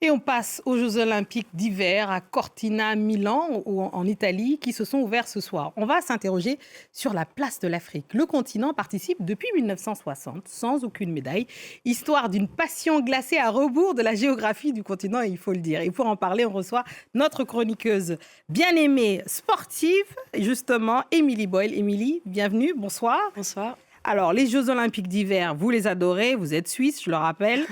Et on passe aux Jeux Olympiques d'hiver à Cortina, Milan, ou en Italie, qui se sont ouverts ce soir. On va s'interroger sur la place de l'Afrique. Le continent participe depuis 1960 sans aucune médaille, histoire d'une passion glacée à rebours de la géographie du continent, il faut le dire. Et pour en parler, on reçoit notre chroniqueuse bien-aimée sportive, justement, Émilie Boyle. Émilie, bienvenue, bonsoir. Bonsoir. Alors, les Jeux Olympiques d'hiver, vous les adorez, vous êtes suisse, je le rappelle,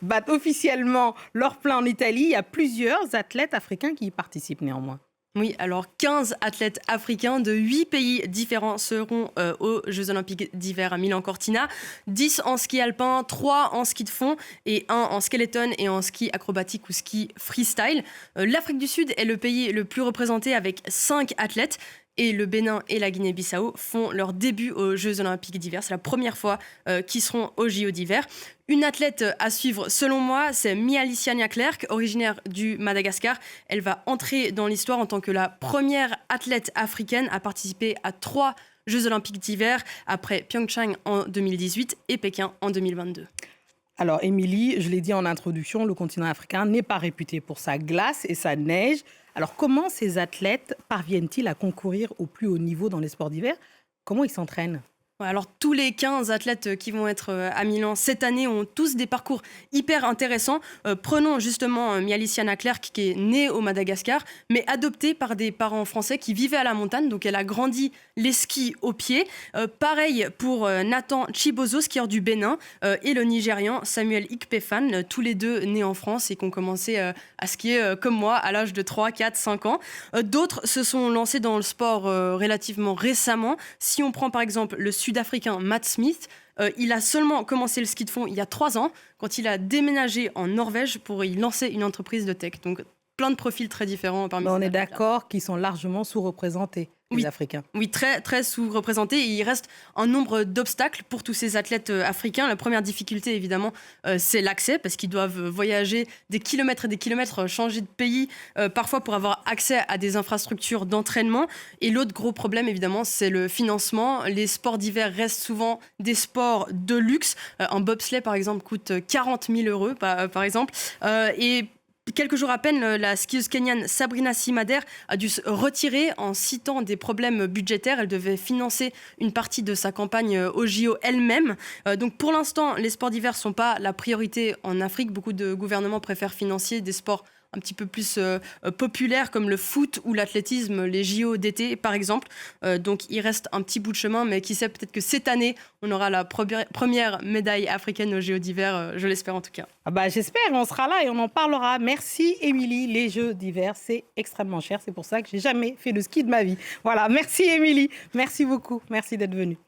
battent officiellement leur plein en Italie. Il y a plusieurs athlètes africains qui y participent néanmoins. Oui, alors 15 athlètes africains de 8 pays différents seront aux Jeux Olympiques d'hiver à Milan-Cortina. 10 en ski alpin, 3 en ski de fond et 1 en skeleton et en ski acrobatique ou ski freestyle. L'Afrique du Sud est le pays le plus représenté avec 5 athlètes. Et le Bénin et la Guinée-Bissau font leur début aux Jeux Olympiques d'hiver. C'est la première fois qu'ils seront aux JO d'hiver. Une athlète à suivre, selon moi, c'est Mialicia Clerc, originaire du Madagascar. Elle va entrer dans l'histoire en tant que la première athlète africaine à participer à 3 Jeux Olympiques d'hiver, après Pyeongchang en 2018 et Pékin en 2022. Alors, Émilie, je l'ai dit en introduction, le continent africain n'est pas réputé pour sa glace et sa neige. Alors, comment ces athlètes parviennent-ils à concourir au plus haut niveau dans les sports d'hiver? Comment ils s'entraînent? Ouais, alors tous les 15 athlètes qui vont être à Milan cette année ont tous des parcours hyper intéressants. Prenons justement Mialicia Clerc qui est née au Madagascar, mais adoptée par des parents français qui vivaient à la montagne, donc elle a grandi les skis aux pieds. Pareil pour Nathan Chibozo, skieur du Bénin, et le Nigérian Samuel Ikpefan, tous les deux nés en France et qui ont commencé à skier comme moi à l'âge de 3, 4, 5 ans. D'autres se sont lancés dans le sport relativement récemment. Si on prend par exemple le Sud-Africain Matt Smith, il a seulement commencé le ski de fond il y a 3 ans, quand il a déménagé en Norvège pour y lancer une entreprise de tech. Donc plein de profils très différents parmi ces On est athlètes-là. d'accord qu'ils sont largement sous-représentés, les Oui. Africains. Oui, très, très sous-représenté. Et il reste un nombre d'obstacles pour tous ces athlètes africains. La première difficulté, évidemment, c'est l'accès, parce qu'ils doivent voyager des kilomètres et des kilomètres, changer de pays, parfois pour avoir accès à des infrastructures d'entraînement. Et l'autre gros problème, évidemment, c'est le financement. Les sports d'hiver restent souvent des sports de luxe. Un bobsleigh, par exemple, coûte 40 000 euros, par exemple. Et quelques jours à peine, la skieuse kenyane Sabrina Simader a dû se retirer en citant des problèmes budgétaires. Elle devait financer une partie de sa campagne au JO elle-même. Donc pour l'instant, les sports d'hiver ne sont pas la priorité en Afrique. Beaucoup de gouvernements préfèrent financer des sports un petit peu plus populaires comme le foot ou l'athlétisme, les JO d'été par exemple. Donc il reste un petit bout de chemin, mais qui sait, peut-être que cette année, on aura la première médaille africaine aux JO d'hiver, je l'espère en tout cas. Ah bah, j'espère, on sera là et on en parlera. Merci Émilie, les Jeux d'hiver, c'est extrêmement cher. C'est pour ça que j'ai jamais fait de ski de ma vie. Voilà, merci Émilie, merci beaucoup, merci d'être venue.